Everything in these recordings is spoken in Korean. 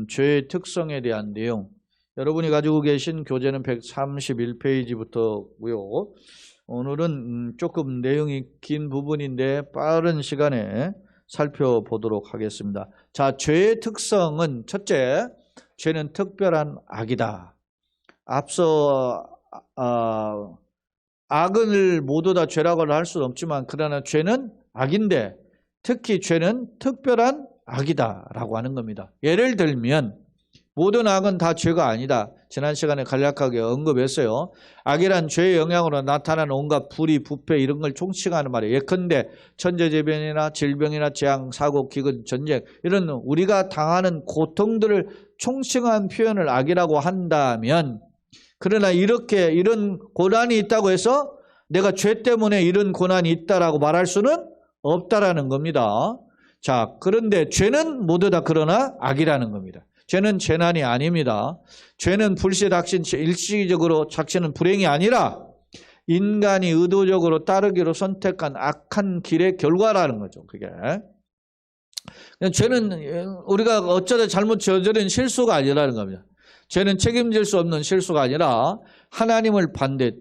죄의 특성에 대한 내용. 여러분이 가지고 계신 교재는 131페이지부터고요. 오늘은 조금 내용이 긴 부분인데 빠른 시간에 살펴보도록 하겠습니다. 자, 죄의 특성은 첫째, 죄는 특별한 악이다. 앞서 악을 모두 다 죄라고 할 수는 없지만 그러나 죄는 악인데 특히 죄는 특별한 악이다라고 하는 겁니다. 예를 들면 모든 악은 다 죄가 아니다. 지난 시간에 간략하게 언급했어요. 악이란 죄의 영향으로 나타나는 온갖 불의, 부패 이런 걸 총칭하는 말이에요. 예컨대 천재재변이나 질병이나 재앙, 사고, 기근, 전쟁 이런 우리가 당하는 고통들을 총칭한 표현을 악이라고 한다면 그러나 이렇게 이런 고난이 있다고 해서 내가 죄 때문에 이런 고난이 있다라고 말할 수는 없다라는 겁니다. 자, 그런데 죄는 모두 다 그러나 악이라는 겁니다. 죄는 재난이 아닙니다. 죄는 불시에 닥친 일시적으로 닥치는 불행이 아니라 인간이 의도적으로 따르기로 선택한 악한 길의 결과라는 거죠. 그게. 죄는 우리가 어쩌다 잘못 저지른 실수가 아니라는 겁니다. 죄는 책임질 수 없는 실수가 아니라 하나님을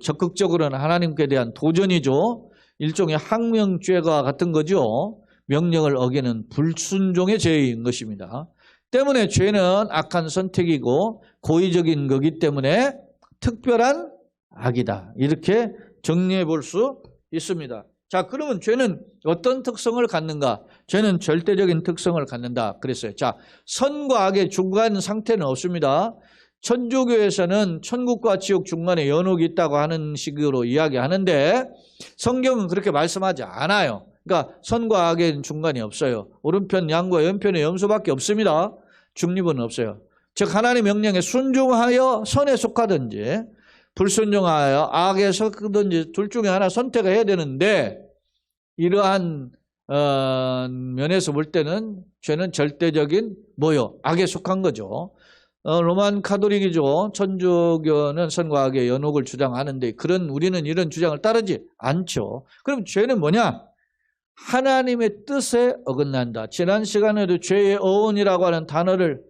적극적으로는 하나님께 대한 도전이죠. 일종의 항명죄가 같은 거죠. 명령을 어기는 불순종의 죄인 것입니다. 때문에 죄는 악한 선택이고 고의적인 거기 때문에 특별한 악이다. 이렇게 정리해 볼 수 있습니다. 자, 그러면 죄는 어떤 특성을 갖는가? 죄는 절대적인 특성을 갖는다. 그랬어요. 자, 선과 악의 중간 상태는 없습니다. 천주교에서는 천국과 지옥 중간에 연옥이 있다고 하는 식으로 이야기하는데 성경은 그렇게 말씀하지 않아요. 그러니까 선과 악의 중간이 없어요. 오른편 양과 왼편의 염소밖에 없습니다. 중립은 없어요. 즉 하나님의 명령에 순종하여 선에 속하든지 불순종하여 악에 속하든지 둘 중에 하나 선택해야 되는데 이러한 면에서 볼 때는 죄는 절대적인 악에 속한 거죠. 로만 카톨릭이죠. 천주교는 선과 악의 연옥을 주장하는데 우리는 이런 주장을 따르지 않죠. 그럼 죄는 뭐냐? 하나님의 뜻에 어긋난다. 지난 시간에도 죄의 어원이라고 하는 단어를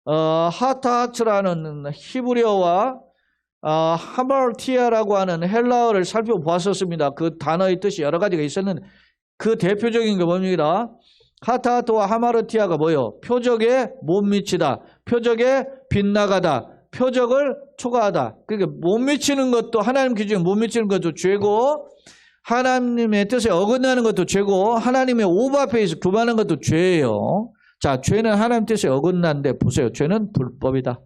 하타하츠라는 히브리어와 하마르티아라고 하는 헬라어를 살펴보았었습니다. 그 단어의 뜻이 여러 가지가 있었는데 그 대표적인 게 뭡니까? 하타하트와 하마르티아가 뭐예요? 표적에 못 미치다. 표적에 빗나가다. 표적을 초과하다. 그러니까 못 미치는 것도 하나님 기준에 못 미치는 것도 죄고 하나님의 뜻에 어긋나는 것도 죄고 하나님의 오버페이스 교만한 것도 죄예요. 자, 죄는 하나님 뜻에 어긋난데 보세요. 죄는 불법이다.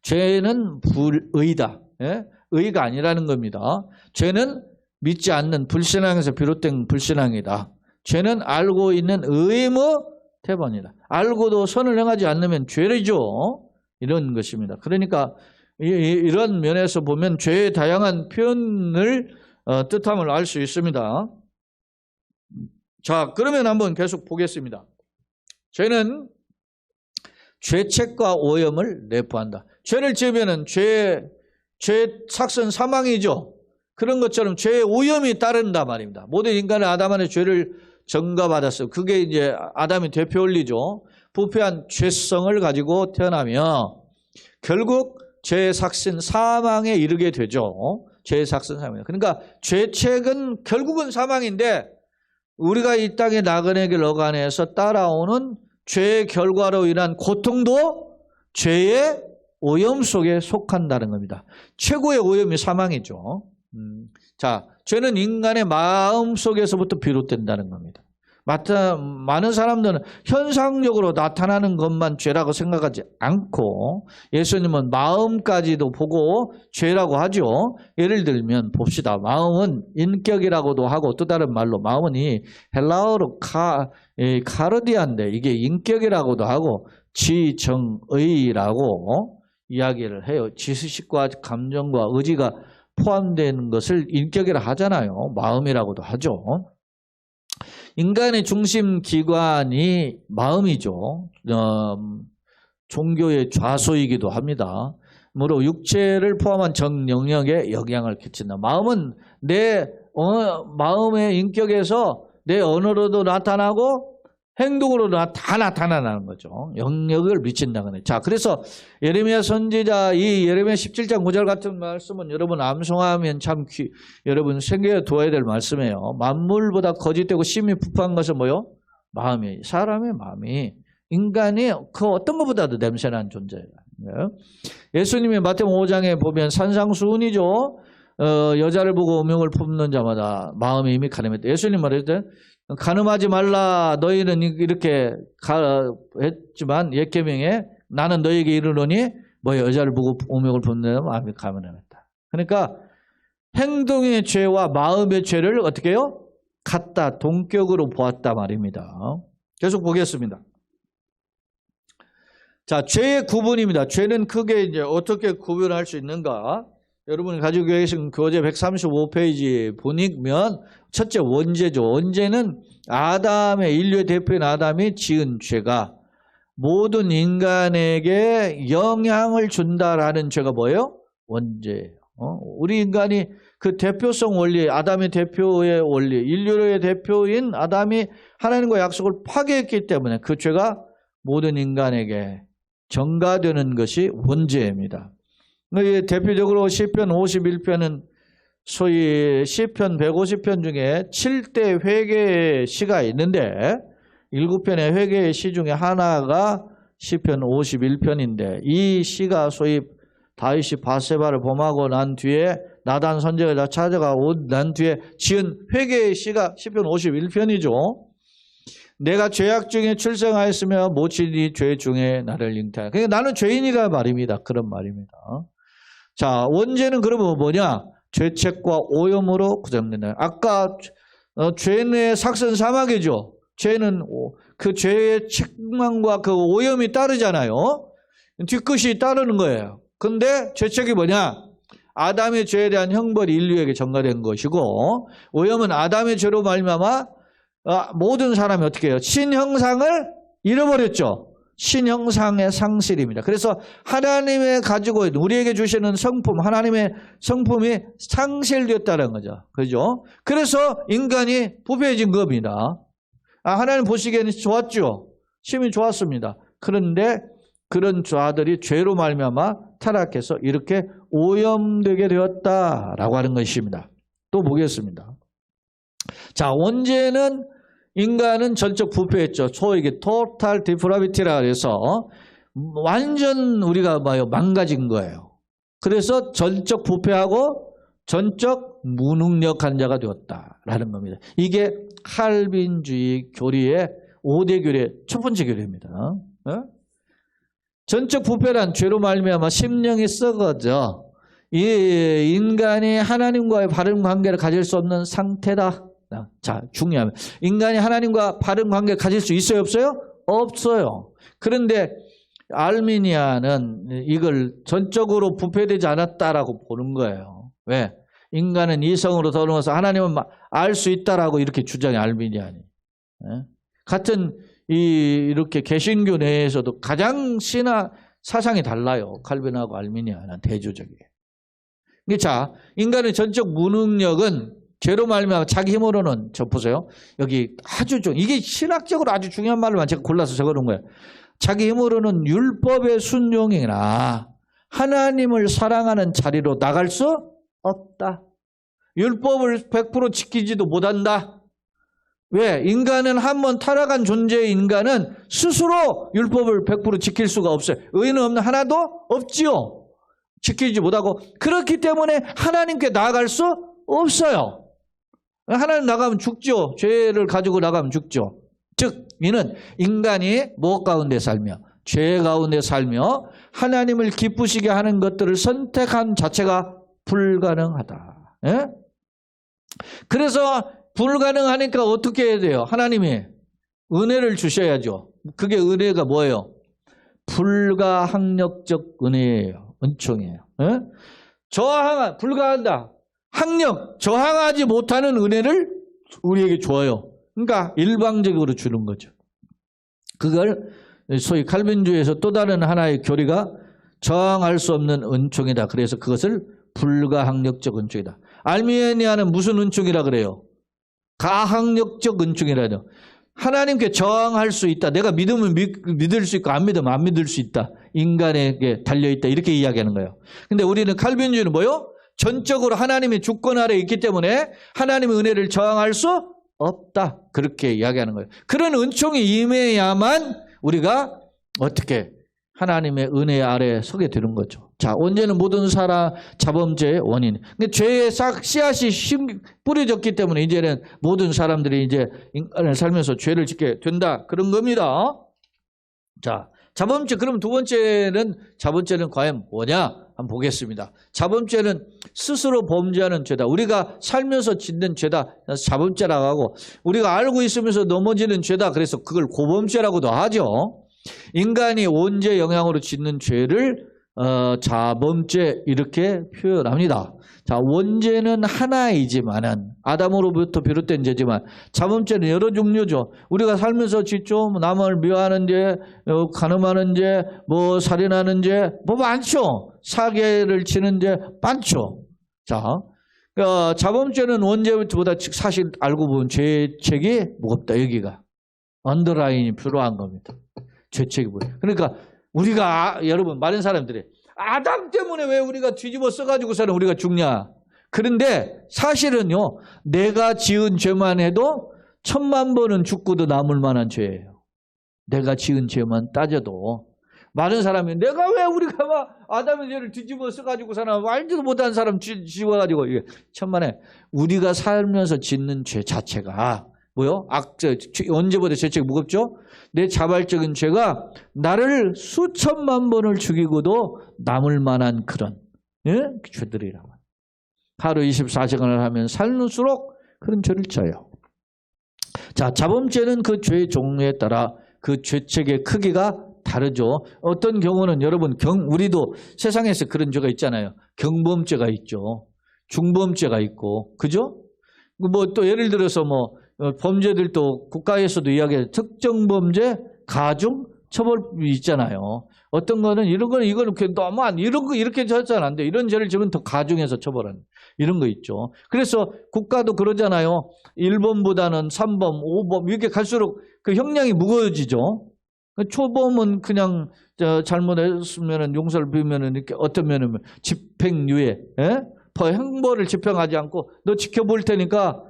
죄는 불의다. 예? 의가 아니라는 겁니다. 죄는 믿지 않는 불신앙에서 비롯된 불신앙이다. 죄는 알고 있는 의무 태반이다. 알고도 선을 행하지 않으면 죄이죠. 이런 것입니다. 그러니까 이런 면에서 보면 죄의 다양한 표현을 뜻함을 알 수 있습니다. 자, 그러면 한번 계속 보겠습니다. 죄는 죄책과 오염을 내포한다. 죄를 지으면은 죄 삭선 사망이죠. 그런 것처럼 죄의 오염이 따른다 말입니다. 모든 인간은 아담 안에 죄를 전가받았어요. 그게 이제 아담이 대표 원리죠. 부패한 죄성을 가지고 태어나며 결국 죄의 삭신 사망에 이르게 되죠. 죄의 삭신 사망이에요. 그러니까 죄책은 결국은 사망인데 우리가 이 땅의 나그네길 어간에서 따라오는 죄의 결과로 인한 고통도 죄의 오염 속에 속한다는 겁니다. 최고의 오염이 사망이죠. 자, 죄는 인간의 마음 속에서부터 비롯된다는 겁니다. 많은 사람들은 현상적으로 나타나는 것만 죄라고 생각하지 않고 예수님은 마음까지도 보고 죄라고 하죠. 예를 들면 봅시다. 마음은 인격이라고도 하고 또 다른 말로 마음은 이 헬라어로 카르디아인데 이게 인격이라고도 하고 지정의라고 이야기를 해요. 지식과 감정과 의지가 포함되는 것을 인격이라 하잖아요. 마음이라고도 하죠. 인간의 중심 기관이 마음이죠. 종교의 좌소이기도 합니다. 무려 육체를 포함한 정 영역에 영향을 끼친다. 마음은 내 마음의 인격에서 내 언어로도 나타나고 행동으로 다 나타나는 거죠. 영역을 미친다는. 자, 그래서 예레미야 선지자 이 예레미야 17장 9절 같은 말씀은 여러분 암송하면 참 여러분 생겨둬야 될 말씀이에요. 만물보다 거짓되고 심히 부패한 것은 뭐요? 마음이. 사람의 마음이. 인간이 그 어떤 것보다도 냄새나는 존재예요. 예수님이 마태복음 5장에 보면 산상수훈이죠. 여자를 보고 음욕을 품는 자마다 마음이 이미 가늠했다. 예수님 말했죠. 간음하지 말라 너희는 이렇게 했지만 옛 계명에 나는 너희에게 이르노니 뭐 여자를 보고 음욕을 품는 마음이 가늠했다. 그러니까 행동의 죄와 마음의 죄를 어떻게 해요? 같다 동격으로 보았다 말입니다. 계속 보겠습니다. 자, 죄의 구분입니다. 죄는 크게 이제 어떻게 구분할 수 있는가? 여러분이 가지고 계신 교재 135페이지 보면 첫째 원죄죠. 원죄는 아담의 인류의 대표인 아담이 지은 죄가 모든 인간에게 영향을 준다라는 죄가 뭐예요? 원죄예요. 우리 인간이 그 대표성 원리, 아담의 대표의 원리, 인류의 대표인 아담이 하나님과 약속을 파괴했기 때문에 그 죄가 모든 인간에게 전가되는 것이 원죄입니다. 대표적으로 시편 51편은 소위 시편 150편 중에 7대 회개의 시가 있는데 7편의 회개의 시 중에 하나가 시편 51편인데 이 시가 소위 다윗이 바세바를 범하고 난 뒤에 나단 선지자가 찾아가 난 뒤에 지은 회개의 시가 시편 51편이죠. 내가 죄악 중에 출생하였으며 모친이 죄 중에 나를 잉태하여. 그러니까 나는 죄인이라 말입니다. 그런 말입니다. 자, 원죄는 그러면 뭐냐? 죄책과 오염으로 구성된다. 아까 죄의 삭선 사막이죠. 죄는 그 죄의 책망과 그 오염이 따르잖아요. 뒤끝이 따르는 거예요. 근데 죄책이 뭐냐? 아담의 죄에 대한 형벌이 인류에게 전가된 것이고 오염은 아담의 죄로 말미암아 모든 사람이 어떻게 해요? 신형상을 잃어버렸죠. 신형상의 상실입니다. 그래서 하나님의 가지고 우리에게 주시는 성품, 하나님의 성품이 상실되었다는 거죠. 그죠? 그래서 인간이 부패해진 겁니다. 하나님 보시기에는 좋았죠. 심히 좋았습니다. 그런데 그런 자들이 죄로 말미암아 타락해서 이렇게 오염되게 되었다라고 하는 것입니다. 또 보겠습니다. 자, 원죄는 인간은 전적 부패했죠. 소위 이게 total depravity라 해서 완전 우리가 망가진 거예요. 그래서 전적 부패하고 전적 무능력한 자가 되었다라는 겁니다. 이게 칼빈주의 교리의 5대 교리의 첫 번째 교리입니다. 전적 부패란 죄로 말미암아 심령이 썩어져 이 인간이 하나님과의 바른 관계를 가질 수 없는 상태다. 자, 중요합니다. 인간이 하나님과 바른 관계를 가질 수 있어요, 없어요? 없어요. 그런데 알미니아는 이걸 전적으로 부패되지 않았다라고 보는 거예요. 왜? 인간은 이성으로 더러워서 하나님은 알 수 있다라고 이렇게 주장해, 알미니아니. 같은 이렇게 개신교 내에서도 가장 신화 사상이 달라요. 칼빈하고 알미니아는 대조적이에요. 자, 인간의 전적 무능력은 죄로 말미암아 자기 힘으로는 저 보세요. 여기 아주 이게 신학적으로 아주 중요한 말만 제가 골라서 적어놓은 거예요. 자기 힘으로는 율법의 순종이나 하나님을 사랑하는 자리로 나갈 수 없다. 율법을 100% 지키지도 못한다. 왜? 인간은 한번 타락한 존재의 인간은 스스로 율법을 100% 지킬 수가 없어요. 의는 없는 하나도 없지요. 지키지 못하고 그렇기 때문에 하나님께 나아갈 수 없어요. 하나님 나가면 죽죠. 죄를 가지고 나가면 죽죠. 즉 이는 인간이 무엇 가운데 살며 죄 가운데 살며 하나님을 기쁘시게 하는 것들을 선택한 자체가 불가능하다. 예? 그래서 불가능하니까 어떻게 해야 돼요? 하나님이 은혜를 주셔야죠. 그게 은혜가 뭐예요? 불가항력적 은혜예요. 은총이에요. 예? 불가한다. 학력, 저항하지 못하는 은혜를 우리에게 줘요. 그러니까 일방적으로 주는 거죠. 그걸 소위 칼빈주의에서 또 다른 하나의 교리가 저항할 수 없는 은총이다. 그래서 그것을 불가항력적 은총이다. 알미니아는 무슨 은총이라 그래요? 가항력적 은총이라죠. 하나님께 저항할 수 있다. 내가 믿으면 믿을 수 있고 안 믿으면 안 믿을 수 있다. 인간에게 달려있다. 이렇게 이야기하는 거예요. 근데 우리는 칼빈주의는 뭐요? 전적으로 하나님의 주권 아래에 있기 때문에 하나님의 은혜를 저항할 수 없다. 그렇게 이야기하는 거예요. 그런 은총이 임해야만 우리가 어떻게 하나님의 은혜 아래에 서게 되는 거죠. 자, 원죄는 모든 사람 자범죄의 원인. 근데 죄의 씨앗이 뿌려졌기 때문에 이제는 모든 사람들이 이제 인간을 살면서 죄를 짓게 된다. 그런 겁니다. 자, 자범죄. 그럼 두 번째는 자범죄는 과연 뭐냐? 한번 보겠습니다. 자범죄는 스스로 범죄하는 죄다. 우리가 살면서 짓는 죄다. 자범죄라고 하고 우리가 알고 있으면서 넘어지는 죄다. 그래서 그걸 고범죄라고도 하죠. 인간이 원죄 영향으로 짓는 죄를 자범죄 이렇게 표현합니다. 자, 원죄는 하나이지만은 아담으로부터 비롯된 죄지만 자범죄는 여러 종류죠. 우리가 살면서 짓죠. 남을 미워하는 죄, 간음하는 죄, 뭐 살인하는 죄, 뭐 많죠. 사기를 치는 죄 많죠. 자, 자범죄는 원죄보다 사실 알고 보면 죄책이 무겁다. 여기가 언더라인이 필요한 겁니다. 죄책이 뭐예요? 그러니까 우리가 여러분 많은 사람들이 아담 때문에 왜 우리가 뒤집어 써가지고서는 우리가 죽냐? 그런데 사실은요, 내가 지은 죄만 해도 1000만 번은 죽고도 남을 만한 죄예요. 내가 지은 죄만 따져도 많은 사람이 내가 왜 우리가 막 아담의 죄를 뒤집어 써가지고서는 알지도 못한 사람 뒤집어가지고 이게 천만에 우리가 살면서 짓는 죄 자체가 뭐요? 언제보다 죄책이 무겁죠? 내 자발적인 죄가 나를 수천만 번을 죽이고도 남을 만한 그런 죄들이라고. 하루 24시간을 하면 살수록 그런 죄를 져요. 자, 자범죄는 그 죄의 종류에 따라 그 죄책의 크기가 다르죠. 어떤 경우는 여러분 우리도 세상에서 그런 죄가 있잖아요. 경범죄가 있죠. 중범죄가 있고, 그죠? 뭐 또 예를 들어서 뭐 범죄들도 국가에서도 이야기해 특정 범죄, 가중, 처벌이 있잖아요. 어떤 거는 이거는 너무 이런 거 이렇게 해서는 안 돼. 이런 죄를 지면 더 가중해서 처벌하는 이런 거 있죠. 그래서 국가도 그러잖아요. 1범보다는 3범, 5범 이렇게 갈수록 그 형량이 무거워지죠. 초범은 그냥 잘못했으면 용서를 빌면은 이렇게 어떤 면은 집행유예, 형벌을 집행하지 않고 너 지켜볼 테니까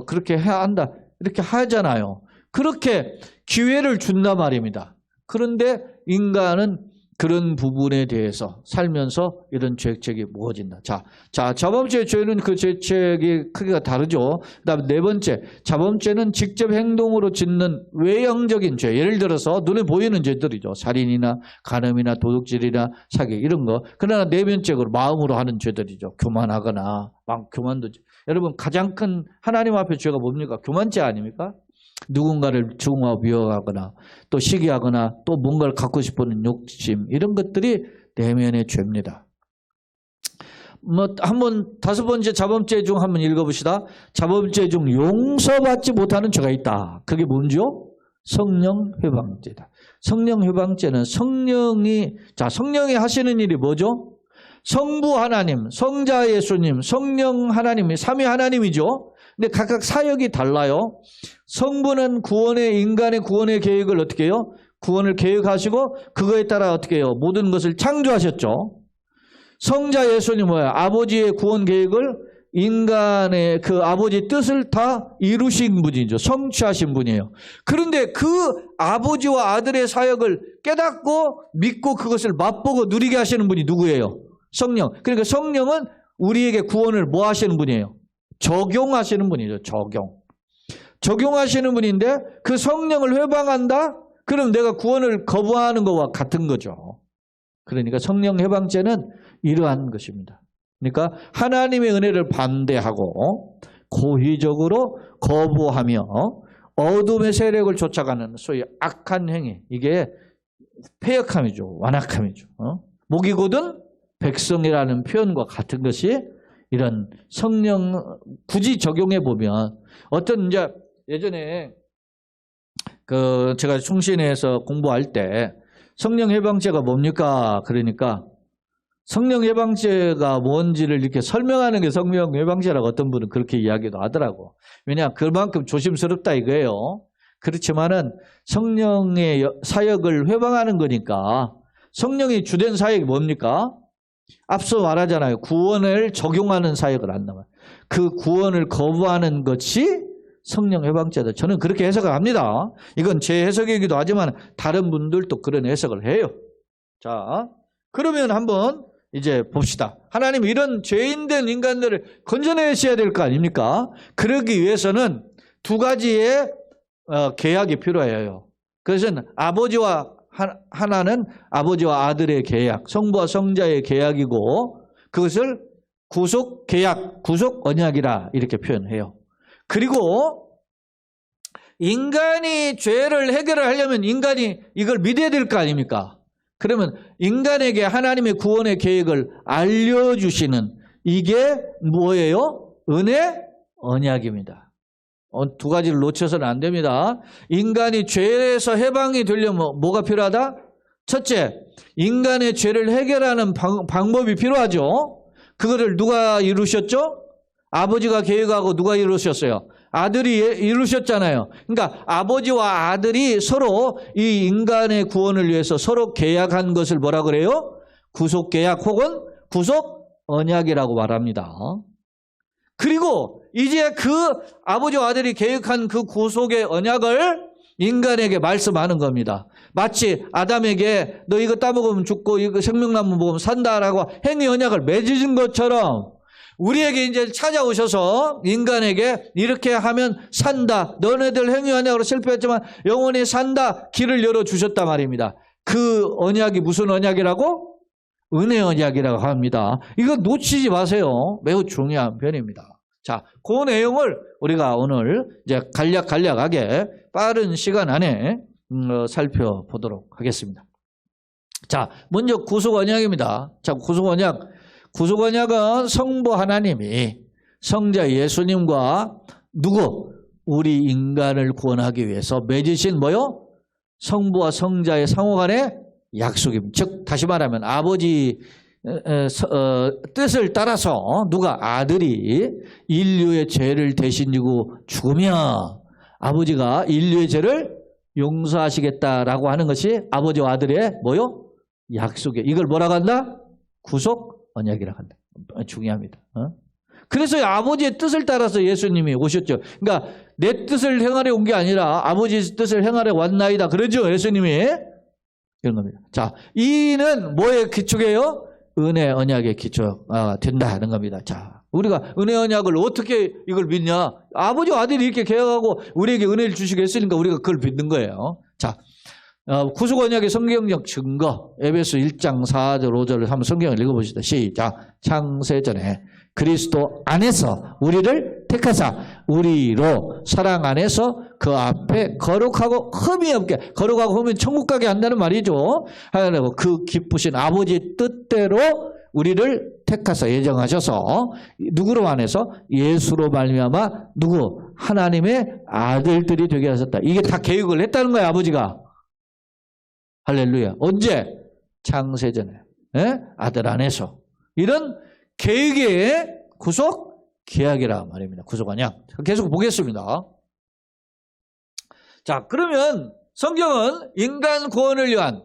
그렇게 해야 한다. 이렇게 하잖아요. 그렇게 기회를 준단 말입니다. 그런데 인간은 그런 부분에 대해서 살면서 이런 죄책이 무거워진다. 자, 자범죄의 죄는 그 죄책의 크기가 다르죠. 그다음에 네 번째, 자범죄는 직접 행동으로 짓는 외형적인 죄. 예를 들어서 눈에 보이는 죄들이죠. 살인이나 간음이나 도둑질이나 사기 이런 거. 그러나 내면적으로 마음으로 하는 죄들이죠. 교만하거나 교만도. 여러분 가장 큰 하나님 앞에 죄가 뭡니까? 교만죄 아닙니까? 누군가를 증오하고 미워하거나 또 시기하거나 또 뭔가를 갖고 싶어하는 욕심 이런 것들이 내면의 죄입니다. 한번 다섯 번째 자범죄 중 한번 읽어봅시다. 자범죄 중 용서받지 못하는 죄가 있다. 그게 뭔지요? 성령 회방죄다. 성령 회방죄는 성령이 하시는 일이 뭐죠? 성부 하나님, 성자 예수님, 성령 하나님이 삼위 하나님이죠. 근데 각각 사역이 달라요. 성부는 인간의 구원의 계획을 어떻게 해요? 구원을 계획하시고 그거에 따라 어떻게 해요? 모든 것을 창조하셨죠. 성자 예수님 뭐예요? 아버지의 구원 계획을 인간의 그 아버지 뜻을 다 이루신 분이죠. 성취하신 분이에요. 그런데 그 아버지와 아들의 사역을 깨닫고 믿고 그것을 맛보고 누리게 하시는 분이 누구예요? 성령. 그러니까 성령은 우리에게 구원을 뭐 하시는 분이에요? 적용하시는 분이죠. 적용하시는 분인데 그 성령을 회방한다? 그럼 내가 구원을 거부하는 것과 같은 거죠. 그러니까 성령 회방죄는 이러한 것입니다. 그러니까 하나님의 은혜를 반대하고 고의적으로 거부하며 어둠의 세력을 쫓아가는 소위 악한 행위. 이게 패역함이죠. 완악함이죠. 목이 곧은 백성이라는 표현과 같은 것이 이런 성령 굳이 적용해 보면 어떤 이제 예전에 제가 충신에서 공부할 때 성령 해방죄가 뭡니까? 그러니까 성령 해방죄가 뭔지를 이렇게 설명하는 게 성령 해방죄라고 어떤 분은 그렇게 이야기도 하더라고. 왜냐 그만큼 조심스럽다 이거예요. 그렇지만은 성령의 사역을 회방하는 거니까 성령이 주된 사역이 뭡니까? 앞서 말하잖아요. 구원을 적용하는 사역을 한다면 그 구원을 거부하는 것이 성령 회방죄다. 저는 그렇게 해석을 합니다. 이건 제 해석이기도 하지만 다른 분들도 그런 해석을 해요. 자, 그러면 한번 이제 봅시다. 하나님 이런 죄인된 인간들을 건져내셔야 될 거 아닙니까? 그러기 위해서는 두 가지의 계약이 필요해요. 그것은 아버지와 하나는 아버지와 아들의 계약, 성부와 성자의 계약이고 그것을 구속 계약, 구속 언약이라 이렇게 표현해요. 그리고 인간이 죄를 해결을 하려면 인간이 이걸 믿어야 될 거 아닙니까? 그러면 인간에게 하나님의 구원의 계획을 알려주시는 이게 뭐예요? 은혜 언약입니다. 두 가지를 놓쳐서는 안 됩니다. 인간이 죄에서 해방이 되려면 뭐가 필요하다? 첫째, 인간의 죄를 해결하는 방법이 필요하죠. 그거를 누가 이루셨죠? 아버지가 계획하고 누가 이루셨어요? 아들이 이루셨잖아요. 그러니까 아버지와 아들이 서로 이 인간의 구원을 위해서 서로 계약한 것을 뭐라 그래요? 구속계약 혹은 구속언약이라고 말합니다. 그리고 이제 그 아버지와 아들이 계획한 그 구속의 언약을 인간에게 말씀하는 겁니다. 마치 아담에게 너 이거 따먹으면 죽고 이거 생명나무 먹으면 산다라고 행위 언약을 맺으신 것처럼 우리에게 이제 찾아오셔서 인간에게 이렇게 하면 산다. 너네들 행위 언약으로 실패했지만 영원히 산다. 길을 열어주셨단 말입니다. 그 언약이 무슨 언약이라고? 은혜 언약이라고 합니다. 이거 놓치지 마세요. 매우 중요한 편입니다. 자, 그 내용을 우리가 오늘 이제 간략하게 빠른 시간 안에 살펴보도록 하겠습니다. 자, 먼저 구속 언약입니다. 자, 구속 언약은 성부 하나님이 성자 예수님과 누구? 우리 인간을 구원하기 위해서 맺으신 뭐요? 성부와 성자의 상호간의 약속입니다. 즉 다시 말하면 아버지 뜻을 따라서 누가 아들이 인류의 죄를 대신 지고 죽으면 아버지가 인류의 죄를 용서하시겠다라고 하는 것이 아버지와 아들의 뭐요? 약속이에요. 이걸 뭐라고 한다? 구속 언약이라고 한다. 중요합니다. 그래서 아버지의 뜻을 따라서 예수님이 오셨죠. 그러니까 내 뜻을 행하려 온 게 아니라 아버지의 뜻을 행하려 왔나이다. 그러죠. 예수님이. 이런 겁니다. 자, 이는 뭐의 기초예요? 은혜 언약의 기초가 된다는 겁니다. 자, 우리가 은혜 언약을 어떻게 이걸 믿냐? 아버지와 아들이 이렇게 계약하고 우리에게 은혜를 주시게 했으니까 우리가 그걸 믿는 거예요. 자, 구속 언약의 성경적 증거 에베소 1장 4절 5절을 한번 성경을 읽어보시다. 시작. 창세전에 그리스도 안에서 우리를 택하사 우리로 사랑 안에서 그 앞에 거룩하고 흠이 없게, 거룩하고 흠이 천국 가게 한다는 말이죠. 하나님 그 기쁘신 아버지 뜻대로 우리를 택하사 예정하셔서 누구로 안에서 예수로 말미암아 누구? 하나님의 아들들이 되게 하셨다. 이게 다 계획을 했다는 거예요. 아버지가. 할렐루야. 언제? 창세전에. 아들 안에서. 이런 계획의 구속 계약이라 말입니다. 구속 언약. 계속 보겠습니다. 자, 그러면 성경은 인간 구원을 위한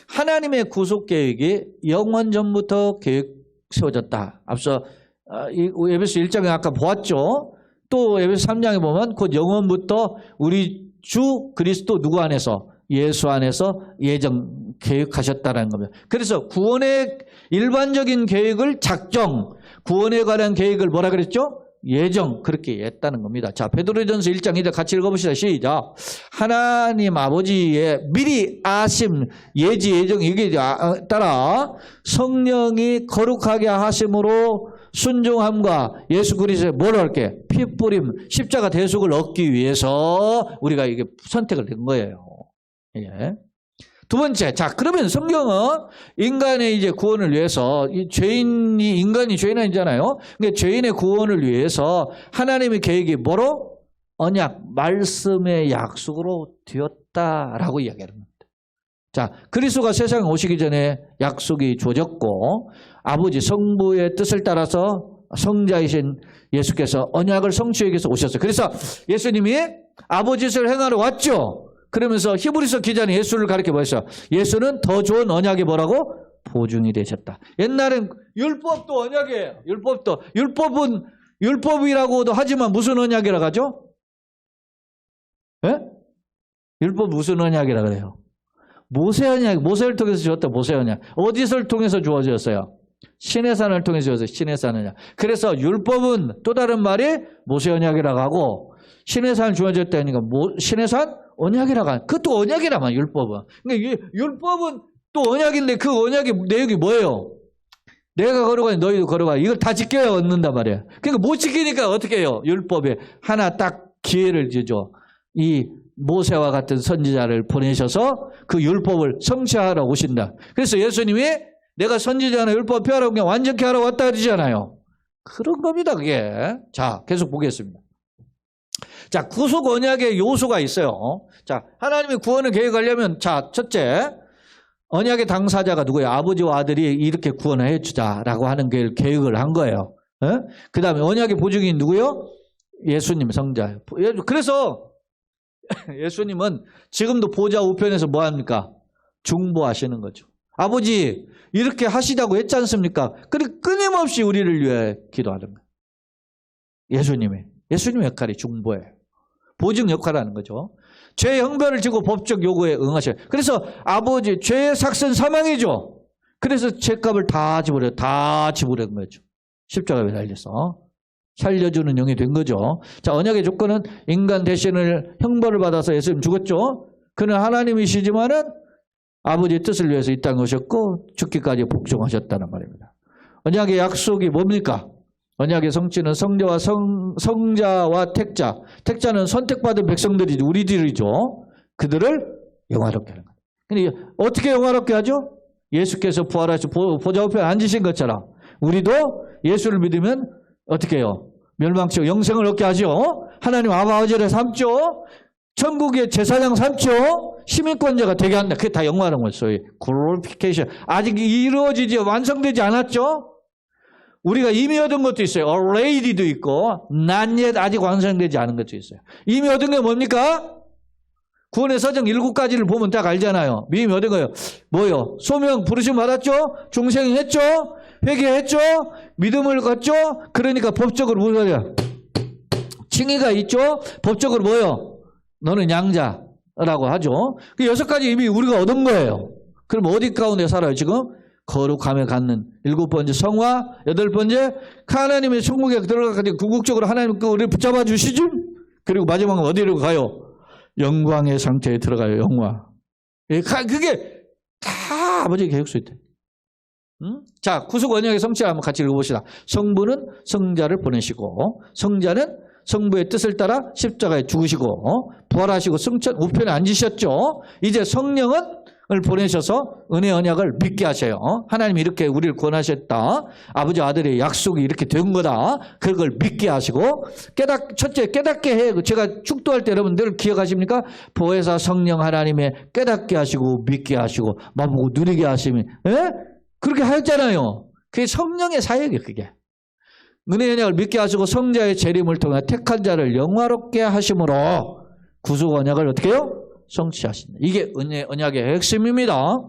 하나님의 구속 계획이 영원 전부터 계획 세워졌다. 앞서 에베소 1장에 아까 보았죠. 또 에베소 3장에 보면 곧 영원부터 우리 주 그리스도 누구 안에서? 예수 안에서 예정 계획하셨다는 겁니다. 그래서 구원의 일반적인 계획을 작정, 구원에 관한 계획을 뭐라 그랬죠? 예정, 그렇게 했다는 겁니다. 자, 베드로전서 1장 이제 같이 읽어봅시다. 시작. 하나님 아버지의 미리 아심, 예지, 예정 이게 따라 성령이 거룩하게 하심으로 순종함과 예수 그리스도의 뭐라 할게? 피 뿌림, 십자가 대속을 얻기 위해서 우리가 이게 선택을 된 거예요. 예. 두 번째, 자, 그러면 성경은 인간의 이제 구원을 위해서, 인간이 죄인 아니잖아요. 그러니까 죄인의 구원을 위해서 하나님의 계획이 뭐로? 언약, 말씀의 약속으로 되었다라고 이야기하는 겁니다. 자, 그리스도가 세상에 오시기 전에 약속이 주어졌고, 아버지 성부의 뜻을 따라서 성자이신 예수께서 언약을 성취하기 위해서 오셨어요. 그래서 예수님이 아버지 뜻을 행하러 왔죠. 그러면서 히브리서 기자는 예수를 가리켜 보였어요. 예수는 더 좋은 언약이 뭐라고? 보증이 되셨다. 옛날엔 율법도 언약이에요. 율법은 율법이라고도 하지만 무슨 언약이라고 하죠? 예? 율법 무슨 언약이라고 그래요? 모세 언약, 모세를 통해서 주었다. 모세 언약. 어디서를 통해서 주어졌어요? 시내산을 통해서 주어졌어요. 시내산 언약. 그래서 율법은 또 다른 말이 모세 언약이라고 하고 시내산을 주어졌다니까 시내산 언약이라고 하는. 그것도 언약이라만 율법은. 그러니까 율법은 또 언약인데 그 언약의 내용이 뭐예요? 내가 걸어가니 너희도 걸어가. 이걸 다 지켜야 얻는단 말이에요. 그러니까 못 지키니까 어떻게 해요? 율법에 하나 딱 기회를 주죠. 이 모세와 같은 선지자를 보내셔서 그 율법을 성취하러 오신다. 그래서 예수님이 내가 선지자나 율법 폐하라고 그냥 완전케 하러 왔다 그러잖아요. 그런 겁니다, 그게. 자, 계속 보겠습니다. 자, 구속 언약의 요소가 있어요. 자, 하나님이 구원을 계획하려면, 자, 첫째, 언약의 당사자가 누구예요? 아버지와 아들이 이렇게 구원을 해주자라고 하는 계획을 한 거예요. 그 다음에 언약의 보증인 누구요? 예수님 성자. 그래서 예수님은 지금도 보좌 우편에서 뭐 합니까? 중보하시는 거죠. 아버지 이렇게 하시자고 했지 않습니까? 끊임없이 우리를 위해 기도하는 거예요. 예수님의 역할이 중보예요. 보증 역할을 하는 거죠. 죄의 형벌을 지고 법적 요구에 응하셔요. 그래서 아버지 죄의 삭선 사망이죠. 그래서 죄값을 다 지불한 거죠. 십자가에 달려서 살려주는 영이 된 거죠. 자, 언약의 조건은 인간 대신을 형벌을 받아서 예수님 죽었죠. 그는 하나님이시지만은 아버지의 뜻을 위해서 이 땅에 오셨고 죽기까지 복종하셨다는 말입니다. 언약의 약속이 뭡니까? 언약의 성취는 성자와 택자. 택자는 선택받은 백성들이죠. 우리들이죠. 그들을 영화롭게 하는 거예요. 근데 어떻게 영화롭게 하죠? 예수께서 부활하셔 보좌 우편에 앉으신 것처럼 우리도 예수를 믿으면 어떻게 해요? 멸망치고 영생을 얻게 하죠. 하나님 아버지를 삼죠. 천국의 제사장 삼죠. 시민권자가 되게 한다. 그게 다 영화라는 거예요. 소위 글로리피케이션. 아직 이루어지지 완성되지 않았죠. 우리가 이미 얻은 것도 있어요. already도 있고 not yet 아직 완성되지 않은 것도 있어요. 이미 얻은 게 뭡니까? 구원의 서정 7가지를 보면 딱 알잖아요. 이미 얻은 거예요. 뭐요? 소명 부르심 받았죠? 중생했죠? 회개했죠? 믿음을 갖죠? 그러니까 법적으로 무슨 소리야? 칭의가 있죠? 법적으로 뭐요? 너는 양자라고 하죠. 그 6가지 이미 우리가 얻은 거예요. 그럼 어디 가운데 살아요 지금? 거룩함에 갖는 7번째 성화, 8번째 하나님의 천국에 들어가서 궁극적으로 하나님 우리를 붙잡아 주시죠. 그리고 마지막은 어디로 가요? 영광의 상태에 들어가요. 영광. 그게 다 아버지의 계획수에 있다. 자, 구속 언약의 성취를 한번 같이 읽어봅시다. 성부는 성자를 보내시고 성자는 성부의 뜻을 따라 십자가에 죽으시고 부활하시고 승천 우편에 앉으셨죠. 이제 성령은 보내셔서 은혜 언약을 믿게 하셔요. 하나님이 이렇게 우리를 구원하셨다. 아버지 아들의 약속이 이렇게 된 거다. 그걸 믿게 하시고 첫째 깨닫게 해. 제가 축도할 때 여러분들 기억하십니까? 보혜사 성령 하나님의 깨닫게 하시고 믿게 하시고 맛보고 누리게 하시면 그렇게 하였잖아요. 그게 성령의 사역이에요. 그게. 은혜 언약을 믿게 하시고 성자의 재림을 통해 택한 자를 영화롭게 하심으로 구속 언약을 어떻게 해요? 성취하신다. 이게 은혜 언약의 핵심입니다.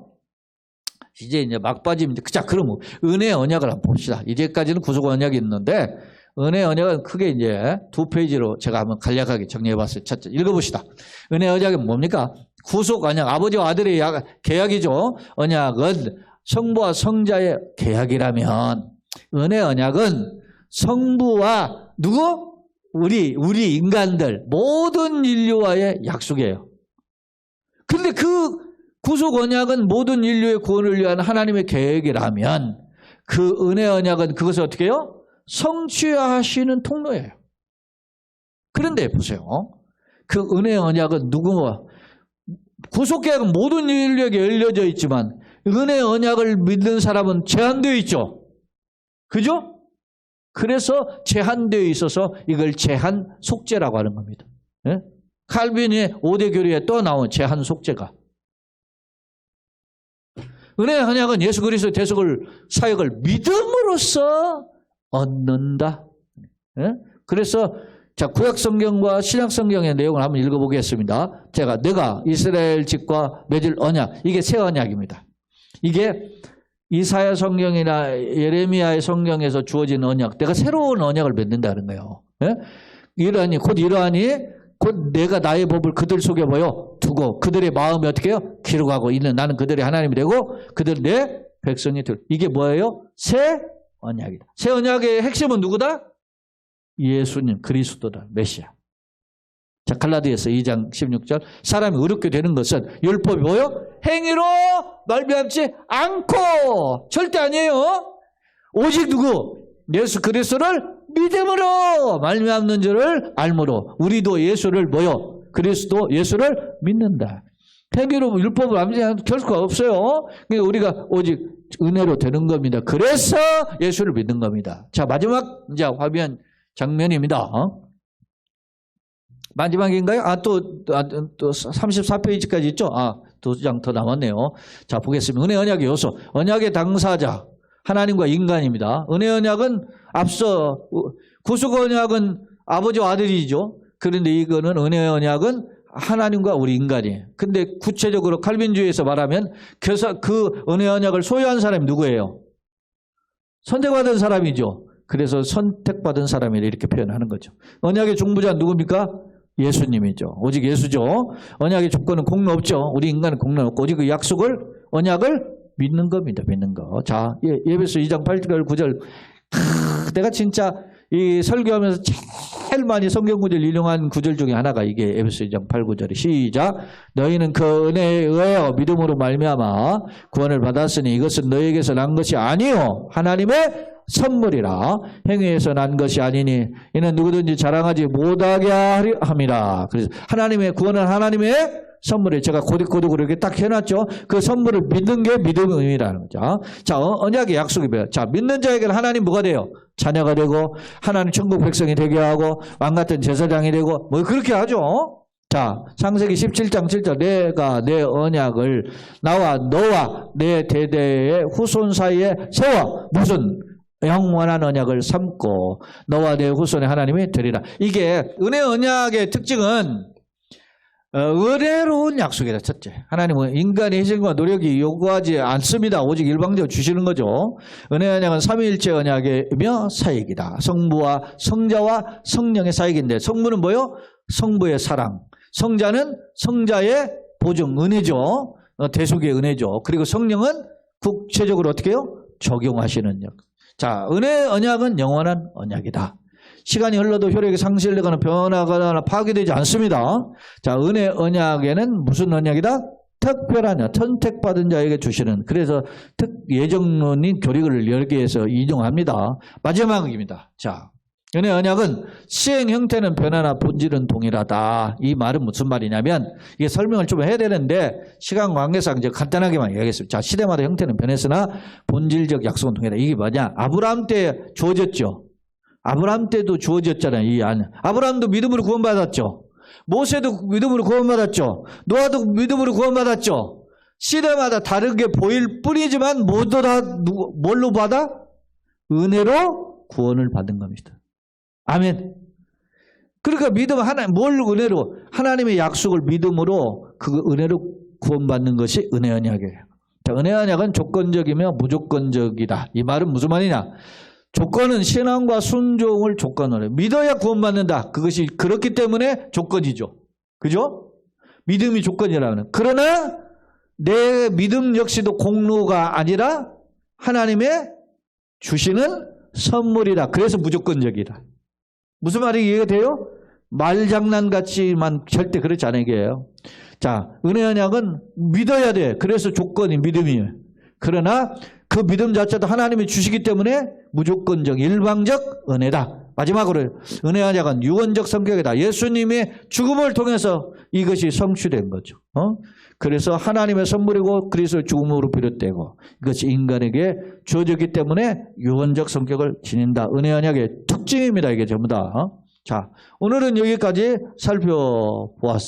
이제 막바지입니다. 자, 그러면 은혜 언약을 한번 봅시다. 이제까지는 구속 언약이 있는데 은혜 언약은 크게 이제 2페이지로 제가 한번 간략하게 정리해봤어요. 첫째, 읽어봅시다. 은혜 언약은 뭡니까? 구속 언약, 아버지와 아들의 계약이죠. 언약은 성부와 성자의 계약이라면 은혜 언약은 성부와 누구? 우리 인간들 모든 인류와의 약속이에요. 근데 그 구속 언약은 모든 인류의 구원을 위한 하나님의 계획이라면 그 은혜 언약은 그것을 어떻게 해요? 성취하시는 통로예요. 그런데 보세요. 그 은혜 언약은 누구와 구속 계약은 모든 인류에게 열려져 있지만 은혜 언약을 믿는 사람은 제한되어 있죠. 그죠? 그래서 제한되어 있어서 이걸 제한 속죄라고 하는 겁니다. 예? 칼빈의 5대 교리에 또 나온 제한 속죄가. 은혜 언약은 예수 그리스도의 대속을 사역을 믿음으로써 얻는다. 예? 그래서 자, 구약 성경과 신약 성경의 내용을 한번 읽어보겠습니다. 내가 이스라엘 집과 맺을 언약, 이게 새 언약입니다. 이게 이사야 성경이나 예레미야의 성경에서 주어진 언약, 내가 새로운 언약을 맺는다는 거예요. 예? 이러하니 곧 내가 나의 법을 그들 속에 두고 그들의 마음이 어떻게 해요? 기록하고 있는 나는 그들의 하나님이 되고 그들 내 백성이 될. 이게 뭐예요? 새 언약이다. 새 언약의 핵심은 누구다? 예수님, 그리스도다, 메시아. 자, 갈라디아서 2장 16절. 사람이 의롭게 되는 것은 율법이 행위로 말미암지 않고. 절대 아니에요. 오직 누구? 예수 그리스도를 믿음으로 말미암는 줄을 알므로. 우리도 예수를 그리스도 예수를 믿는다. 행위로 율법을 암시하는 결코 없어요. 그러니까 우리가 오직 은혜로 되는 겁니다. 그래서 예수를 믿는 겁니다. 자, 마지막 이제 화면 장면입니다. 마지막인가요? 또 34페이지까지 있죠? 2장 더 남았네요. 자, 보겠습니다. 은혜 언약의 요소. 언약의 당사자, 하나님과 인간입니다. 은혜 언약은 앞서, 구속 언약은 아버지와 아들이죠. 그런데 이거는 은혜 언약은 하나님과 우리 인간이에요. 근데 구체적으로 칼빈주의에서 말하면 그 은혜 언약을 소유한 사람이 누구예요? 선택받은 사람이죠. 그래서 선택받은 사람이라 이렇게 표현하는 거죠. 언약의 중보자 누굽니까? 예수님이죠. 오직 예수죠. 언약의 조건은 공로 없죠. 우리 인간은 공로 없고 오직 그 언약을 믿는 겁니다. 믿는 거. 자, 에베소 2장 8절 9절. 내가 진짜 이 설교하면서 제일 많이 성경 구절 인용한 구절 중에 하나가 이게 에베소 2장 8, 9절이 시작. 너희는 그 은혜에 의하여 믿음으로 말미암아 구원을 받았으니 이것은 너희에게서 난 것이 아니요 하나님의 선물이라. 행위에서 난 것이 아니니 이는 누구든지 자랑하지 못하게 하려 함이라. 그래서 하나님의 구원은 하나님의 선물이에요. 제가 고딕고딕으로 이렇게 딱 해놨죠. 그 선물을 믿는 게 믿음의 의미라는 거죠. 자, 언약의 약속이 뭐예요? 자, 믿는 자에게는 하나님 뭐가 돼요? 자녀가 되고 하나님 천국 백성이 되게 하고 왕같은 제사장이 되고 뭐 그렇게 하죠. 자, 창세기 17장 7절. 내가 내 언약을 나와 너와 내 대대의 후손 사이에 세워 무슨 영원한 언약을 삼고 너와 내 후손의 하나님이 되리라. 이게 은혜 언약의 특징은 은혜로운 약속이다. 첫째, 하나님은 인간의 희생과 노력이 요구하지 않습니다. 오직 일방적으로 주시는 거죠. 은혜 언약은 삼위일체 언약이며 사역이다. 성부와 성자와 성령의 사역인데 성부는 뭐요? 성부의 사랑. 성자는 성자의 보증, 은혜죠. 대속의 은혜죠. 그리고 성령은 국체적으로 어떻게 해요? 적용하시는 역. 자, 은혜 언약은 영원한 언약이다. 시간이 흘러도 효력이 상실되거나 변화하거나 파괴되지 않습니다. 자, 은혜 언약에는 무슨 언약이다? 특별한 선택받은 자에게 주시는. 그래서 예정론인 교리를 10개에서 인용합니다. 마지막입니다. 자, 은혜 언약은 시행 형태는 변화나 본질은 동일하다. 이 말은 무슨 말이냐면 이게 설명을 좀 해야 되는데 시간 관계상 이제 간단하게만 얘기하겠습니다. 자, 시대마다 형태는 변했으나 본질적 약속은 동일하다. 이게 뭐냐? 아브라함 때 주어졌죠. 아브라함 때도 주어졌잖아요. 이 안. 아브라함도 믿음으로 구원받았죠. 모세도 믿음으로 구원받았죠. 노아도 믿음으로 구원받았죠. 시대마다 다르게 보일 뿐이지만 모두 다 뭘로 받아? 은혜로 구원을 받은 겁니다. 아멘. 그러니까 믿음 뭘 은혜로? 하나님의 약속을 믿음으로 그 은혜로 구원받는 것이 은혜 언약이에요. 자, 은혜 언약은 조건적이며 무조건적이다. 이 말은 무슨 말이냐? 조건은 신앙과 순종을 조건으로 해요. 믿어야 구원받는다. 그것이 그렇기 때문에 조건이죠. 그죠? 믿음이 조건이라는. 그러나 내 믿음 역시도 공로가 아니라 하나님의 주시는 선물이다. 그래서 무조건적이다. 무슨 말이 이해가 돼요? 말장난같이만 절대 그렇지 않은 게요. 자, 은혜 언약은 믿어야 돼. 그래서 조건이 믿음이에요. 그러나 그 믿음 자체도 하나님이 주시기 때문에 무조건적, 일방적 은혜다. 마지막으로 은혜 언약은 유언적 성격이다. 예수님의 죽음을 통해서 이것이 성취된 거죠. 그래서 하나님의 선물이고 그리스도의 죽음으로 비롯되고 이것이 인간에게 주어졌기 때문에 유언적 성격을 지닌다. 은혜 언약의 특징입니다. 이게 전부 다. 자, 오늘은 여기까지 살펴보았습니다.